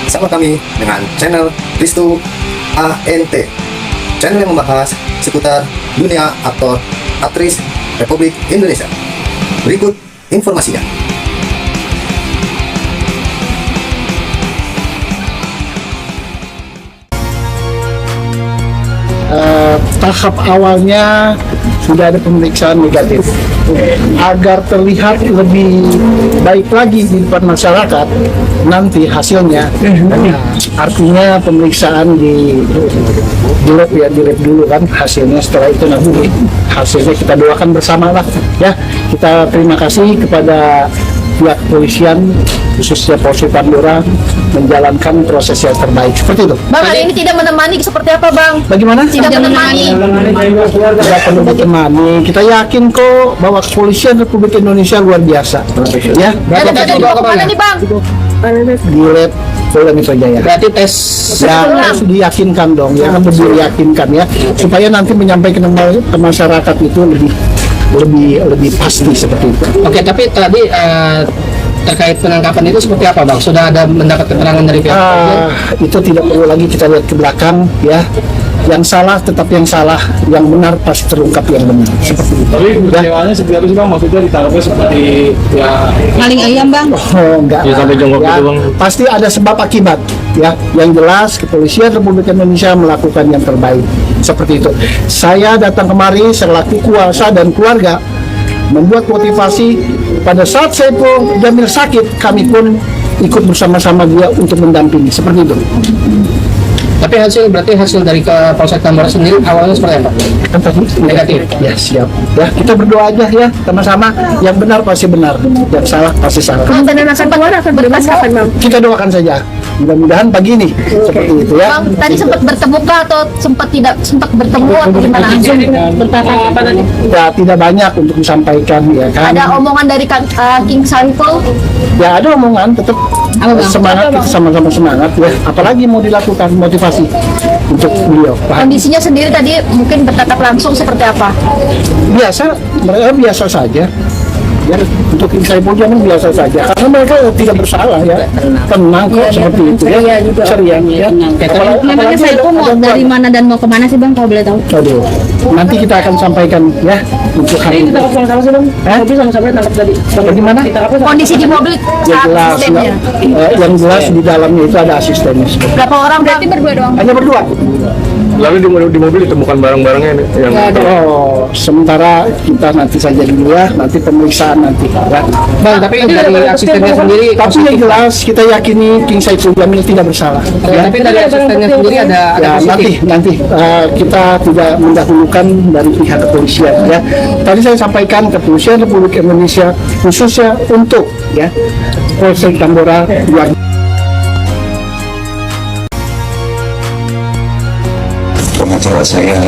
Bersama kami dengan channel Ristu ANT, channel yang membahas seputar dunia aktor, aktris Republik Indonesia. Berikut informasinya. Tahap awalnya sudah ada pemeriksaan negatif. Agar terlihat lebih baik lagi di depan masyarakat nanti hasilnya, artinya pemeriksaan di lab ya, di lab dulu kan hasilnya, setelah itu nanti hasilnya kita doakan bersama lah ya. Kita terima kasih kepada pihak kepolisian khususnya Polsek Tambora menjalankan proses yang terbaik seperti itu. Bang, hari ini tidak menemani seperti apa, Bang? Bagaimana? Tidak menemani. Tidak perlu ditemani. Kita yakin kok bahwa kepolisian Republik Indonesia luar biasa. Ya. Ada dibawa kemana nih, Bang? Di lab Polda Metro Jaya. Berarti tes Ya harus diyakinkan dong, ya harus diyakinkan ya, supaya nanti menyampaikan ke masyarakat itu lebih pasti seperti itu. Oke, tapi tadi terkait penangkapan itu seperti apa, Bang? Sudah ada mendapat keterangan dari pihak kepolisian? Itu tidak perlu lagi kita lihat ke belakang ya. Yang salah tetap yang salah, yang benar pasti terungkap yang benar. Seperti itu. Tapi kecewanya seperti apa sih, Bang? Maksudnya ditangkapnya seperti ya Maling ayam, Bang. Oh, enggak. Ya, sampai jongkok gitu, Bang. Pasti ada sebab akibat ya. Yang jelas kepolisian Republik Indonesia melakukan yang terbaik. Seperti itu. Saya datang kemari selaku kuasa dan keluarga membuat motivasi. Pada saat Saiful Jamil sakit, kami pun ikut bersama-sama dia untuk mendampingi. Seperti itu. Tapi berarti hasil dari ke Polsek Tambora sendiri awalnya seperti apa? Negatif. Ya siap. Ya kita berdoa aja ya sama-sama. Yang benar pasti benar, yang salah pasti salah. Kemudian akan keluar akan bebas kapan, Bang? Kita doakan saja. Mudah-mudahan pagi ini seperti itu ya. Bang, tadi sempat bertemu kah atau sempat bertemu atau gimana? Langsung bertatap apa tadi? Ya tidak banyak untuk disampaikan ya kan. Ada omongan dari King Saiful? Ya ada omongan, tetap semangat, kita sama-sama semangat ya. Apalagi mau dilakukan motivasi untuk beliau. Paham? Kondisinya sendiri tadi mungkin bertatap langsung seperti apa? Biasa, mereka biasa saja. Ya, untuk Saiful Jamil biasa saja karena mereka tidak bersalah ya, tenang kok seperti itu ya, ceria ya. Memangnya Saiful mau dari mana dan mau kemana sih, Bang, kalau boleh tahu? Aduh, nanti kita akan sampaikan ya untuk hari ini. Sama-sama sih, Bang. Tapi sama-sama tangkap tadi. Bagaimana? Kondisi di mobil Yang saat jelas, asistennya? yang jelas di dalamnya itu ada asistennya. Berapa orang, berarti berdua doang? Hanya berdua. lalu di mobil ditemukan barang-barangnya ini yang Oh, sementara kita nanti saja dulu ya, nanti pemeriksaan nanti ya. Bang, tapi dari asistennya sendiri Tapi yang jelas kita yakini King Saiful Jamil tidak bersalah. Ya. tapi dari asistennya sendiri ada Ya, positif. nanti kita tidak mendahulukan dari pihak kepolisian ya. Tadi saya sampaikan kepolisian Republik Indonesia khususnya untuk ya Polsek Tambora luar. Pengacara saya,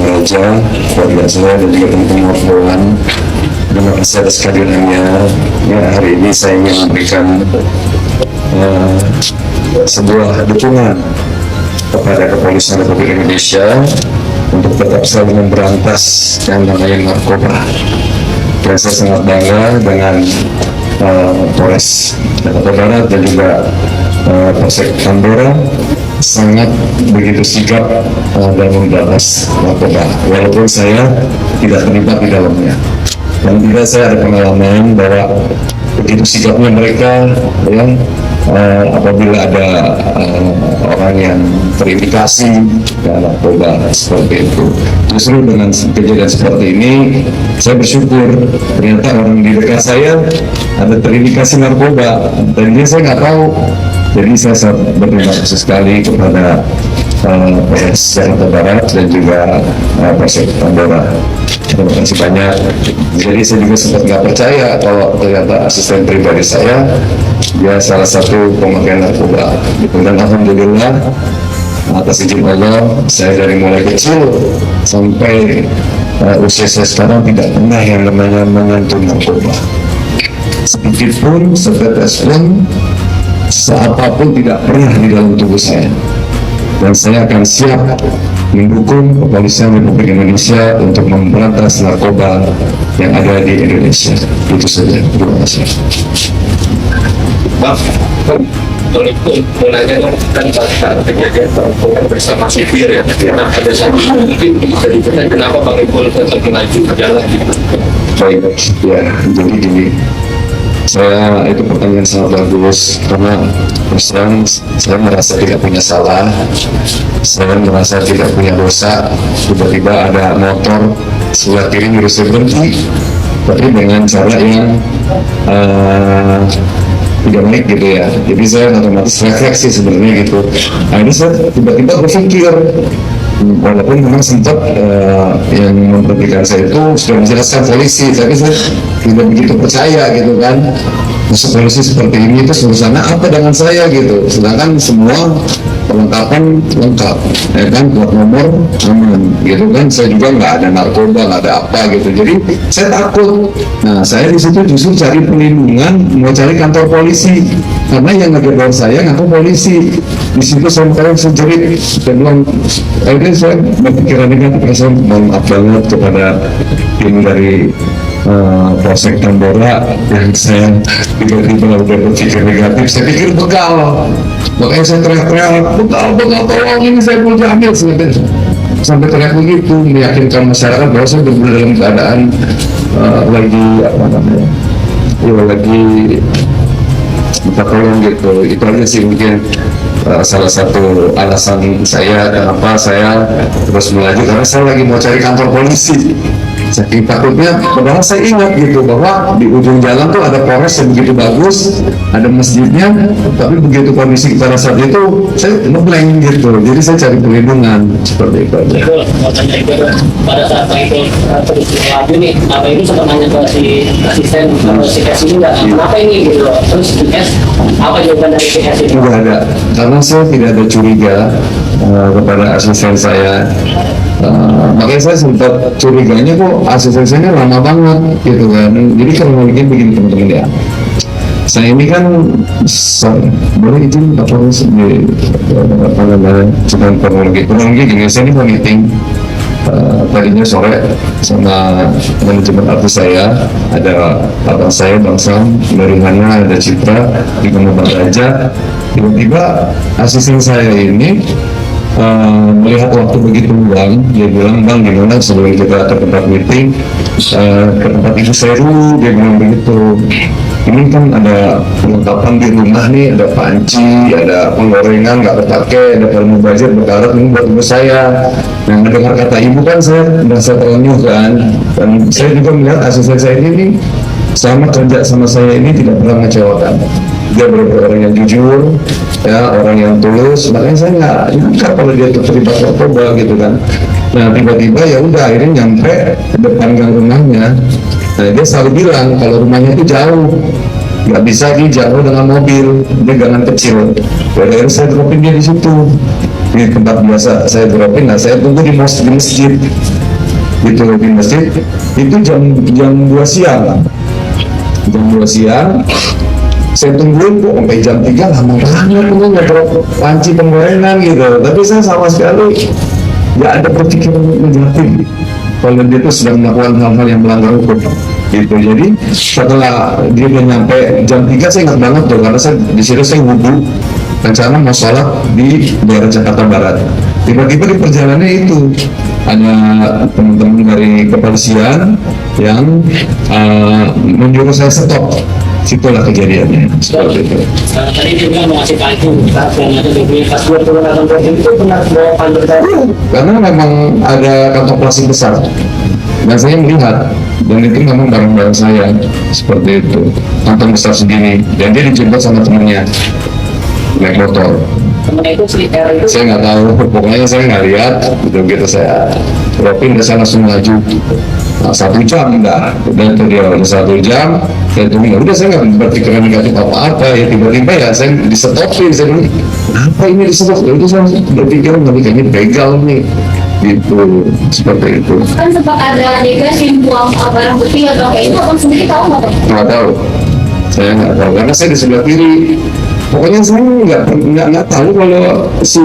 Raja, keluarga saya dan juga teman-teman wartawan. Terima kasih atas kehadirannya. Ya, hari ini saya ingin memberikan sebuah dukungan kepada kepolisian Republik Indonesia untuk tetap selalu memberantas yang namanya narkoba. Dan saya sangat bangga dengan Polres Jakarta Barat dan juga Polsek Tambora sangat begitu sigap dalam memberantas narkoba, walaupun saya tidak terlibat di dalamnya. Dan juga saya ada pengalaman bahwa begitu sigapnya mereka yang apabila ada orang yang terindikasi narkoba seperti itu. Justru dengan kejadian seperti ini, saya bersyukur ternyata orang di dekat saya ada terindikasi narkoba dan dia saya nggak tahu. Jadi saya sangat berterima kasih sekali kepada Polres Jakarta Barat dan juga Polsek Tambora. Terima kasih banyak. Jadi saya juga sempat nggak percaya kalau ternyata asisten pribadi saya dia salah satu pemakai narkoba. Dan alhamdulillah atas izin Allah, saya dari mulai kecil sampai usia saya sekarang tidak pernah yang namanya menyentuh narkoba. Sedikit pun, setetes pun, seapapun tidak pernah di dalam tubuh saya. Dan saya akan siap mendukung kepolisian Republik Indonesia untuk memberantas narkoba yang ada di Indonesia. Itu saja. Terima kasih. Bang, mulanya kan saat kejadian bersama supir ya. Nah, pada saat itu mungkin bisa ditanya kenapa Bang Ipul tetap melaju ke jalan gitu. Baik, ya, jadi gini, itu pertanyaan sangat bagus karena terus terang saya merasa tidak punya salah, saya merasa tidak punya dosa. Tiba-tiba ada motor sebelah kiri nyuruh saya berhenti, tapi dengan cara yang tidak baik gitu ya. Jadi saya otomatis refleksi sebenarnya gitu. Nah ini saya tiba-tiba berpikir, walaupun memang sempat yang memperhatikan saya itu sudah menjelaskan polisi, tapi saya tidak begitu percaya gitu kan. Masuk polisi seperti ini itu urusannya apa dengan saya gitu, sedangkan semua perlengkapan lengkap, ya kan, plat nomor aman gitu kan, saya juga nggak ada narkoba, nggak ada apa gitu, jadi saya takut. Nah saya di situ justru cari perlindungan, mau cari kantor polisi karena yang ngegeber saya ngaku polisi. Di situ saya jerit dan bilang, akhirnya saya berpikiran negatif, saya mohon maaf banget kepada tim dari Polsek Tambora yang saya tiba-tiba udah berpikir negatif. Saya pikir begal, makanya saya teriak-teriak, begal tolong ini saya mau diambil sampai teriak begitu, meyakinkan masyarakat bahwa saya benar dalam keadaan lagi apa namanya, ya lagi minta tolong gitu. Itu aja sih mungkin salah satu alasan saya kenapa saya terus melaju, karena saya lagi mau cari kantor polisi. Saking takutnya, padahal saya ingat gitu bahwa di ujung jalan tuh ada Polres yang begitu bagus, ada masjidnya, tapi begitu kondisi pada saat itu saya ngeblank gitu, jadi saya cari perlindungan seperti itu aja. Pada saat itu terus melaju nih, apa itu sempat nanya ke si asisten si S ini nggak, kenapa ini gitu loh, terus si S apa jawaban dari si S ini? Tidak ada, karena saya tidak ada curiga kepada asisten saya. Makanya saya sempat curiganya kok asisten saya lama banget gitu kan. Jadi kalau mungkin begini teman-teman ya, saya ini kan boleh izin apa namanya sedang kronologi gini, saya ini mau meeting tadinya sore sama manajemen artis saya, ada abang saya Bang Sam dari mana, ada Citra di Bang Raja. Tiba-tiba asisten saya ini melihat waktu begitu luang, dia bilang, Bang gimana sebelum kita ke tempat meeting ke tempat ibu saya dulu, dia bilang begitu. Ini kan ada perlengkapan di rumah nih, ada panci, ada penggorengan nggak terpakai, ada pelemu belajar berkarat, ini buat ibu saya. Nah mendengar kata ibu kan saya merasa terlenyuh kan, dan saya juga melihat asisten saya ini sama kerja sama saya ini tidak pernah mengecewakan. Dia benar-benar orang yang jujur, ya orang yang tulus. Makanya saya nggak nyangka kalau dia terlibat narkoba gitu kan. Nah tiba-tiba ya udah akhirnya nyampe ke depan gang rumahnya. Nah dia selalu bilang kalau rumahnya itu jauh, nggak bisa jauh dengan mobil, dia gangan kecil. Akhirnya saya dropin dia di situ, di tempat biasa saya dropin. Nah saya tunggu di masjid, gitu di masjid. Itu jam 2 siang. Jam 2 siang saya tungguin kok sampai jam 3, lama banget tuh ngedrap panci penggorengan gitu, tapi saya sama sekali nggak ada perpikiran negatif kalau dia tuh sedang melakukan hal-hal yang melanggar hukum gitu. Jadi setelah dia udah nyampe jam 3, saya ingat banget tuh karena saya di situ saya wudhu rencana mau sholat di daerah Jakarta Barat. Tiba-tiba di perjalanannya itu ada teman-teman dari kepolisian yang menyuruh saya stop. Situlah kejadiannya seperti itu. Tadi dia bilang mau ngasih pantun, dan ada bibir pas gue turun kantor itu benar bawa pantun tadi. Karena memang ada kantong plastik besar dan saya melihat, dan itu memang barang-barang saya seperti itu, kantong besar segini, dan dia dijemput sama temennya naik motor. Temennya itu si R itu Saya nggak tahu, pokoknya saya nggak lihat, begitu saya dropin, saya langsung maju. Nah, 1 jam udah itu dia udah 1 jam, saya tunggu, udah saya nggak berpikiran negatif apa-apa, ya tiba-tiba ya saya disetopin, saya bilang, apa ini disetop? Ya itu saya berpikir kayaknya begal nih, gitu, seperti itu. Kan sempat ada adegan yang buang barang bukti atau kayak itu, abang sendiri tahu nggak? Nggak tahu, saya nggak tahu karena saya di sebelah kiri. Pokoknya saya nggak tahu kalau si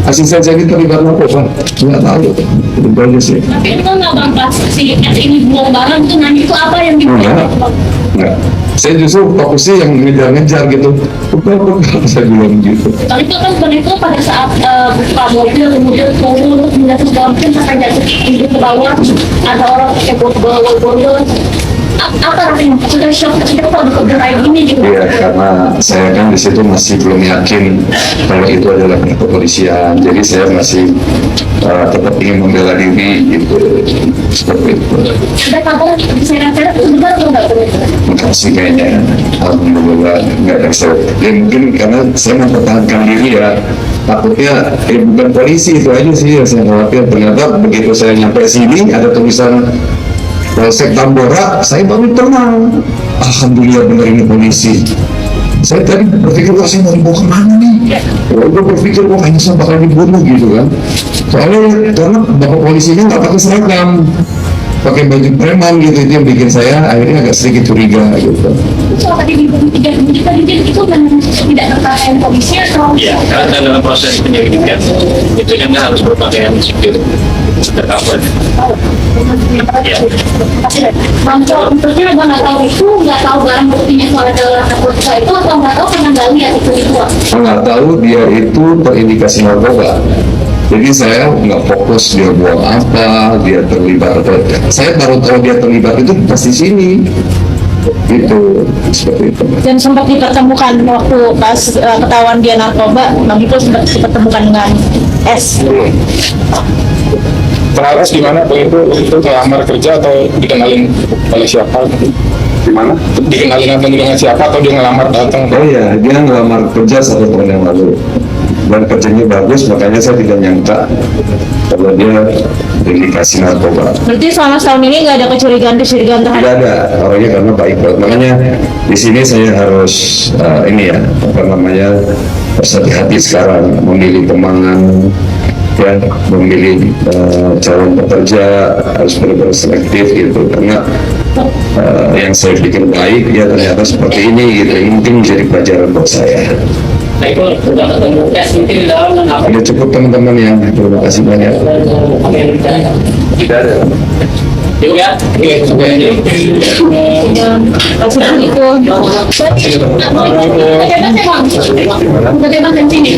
asisten saya itu terlibat narkoba, nggak tahu, itu aja sih. Tapi itu kan abang pas si S ini buang barang itu nanya itu apa yang dibuang? Enggak. Saya justru fokusnya yang ngejar-ngejar gitu. Bukan, saya bilang gitu. Tapi itu kan benar itu pada saat buka mobil kemudian turun terus menjatuh ke mungkin sampai jatuh ke bawah, ada orang pakai botol apa rasanya sudah shock ketika tahu kayak gini gitu. Iya, karena saya kan di situ masih belum yakin kalau itu adalah kepolisian. Jadi saya masih tetap ingin membela diri gitu. Seperti itu. Ada kabar diseret-seret itu benar atau enggak? Makasih kayaknya, alhamdulillah nggak ada saya. Ya mungkin karena saya mempertahankan diri ya. Takutnya bukan polisi itu aja sih yang saya khawatir. Ternyata begitu saya nyampe sini ada tulisan Polsek Tambora, saya baru tenang. Alhamdulillah benar ini polisi. Saya tadi berpikir, wah saya mau dibawa kemana nih? Gue berpikir, wah ini saya bakal dibunuh gitu kan. Soalnya karena bapak polisinya nggak pakai seragam, pakai baju preman gitu, itu yang bikin saya akhirnya agak sedikit curiga gitu. Soal tadi di 3 juta itu kan tidak terkait polisi atau? Iya, karena dalam proses penyelidikan itu kan harus berpakaian sipil undercover. Iya. Bangkok tentunya gue nggak tahu itu, nggak tahu barang buktinya soal adalah narkotika itu atau nggak tahu karena nggak lihat itu. Nggak tahu dia itu terindikasi narkoba. Jadi saya nggak fokus dia buang apa, dia terlibat atau saya baru tahu dia terlibat itu pas di sini. Gitu, seperti itu. Dan sempat dipertemukan waktu pas ketahuan dia narkoba, Bang Ipul sempat dipertemukan dengan S. Terus di mana Bang Ipul itu ngelamar kerja atau dikenalin oleh siapa? Di mana? Dikenalin atau dengan siapa atau dia ngelamar datang? Oh iya, dia ngelamar kerja 1 tahun yang lalu. Dan kerjanya bagus, makanya saya tidak nyangka kalau dia terindikasi narkoba. Berarti selama setahun ini nggak ada kecurigaan Tidak terhadap ada, orangnya karena baik banget. Makanya di sini saya harus ini ya, apa namanya, harus hati-hati sekarang memilih teman, ya, memilih calon pekerja harus benar-benar selektif gitu. Karena yang saya pikir baik, ya ternyata seperti ini gitu. Ini mungkin menjadi pelajaran buat saya. Nah itu udah ketemu tes mungkin di dalam apa? Udah cukup teman-teman ya, terima kasih banyak. Tidak ada. Yuk ya. Oke. kasus itu. Bagaimana di sini?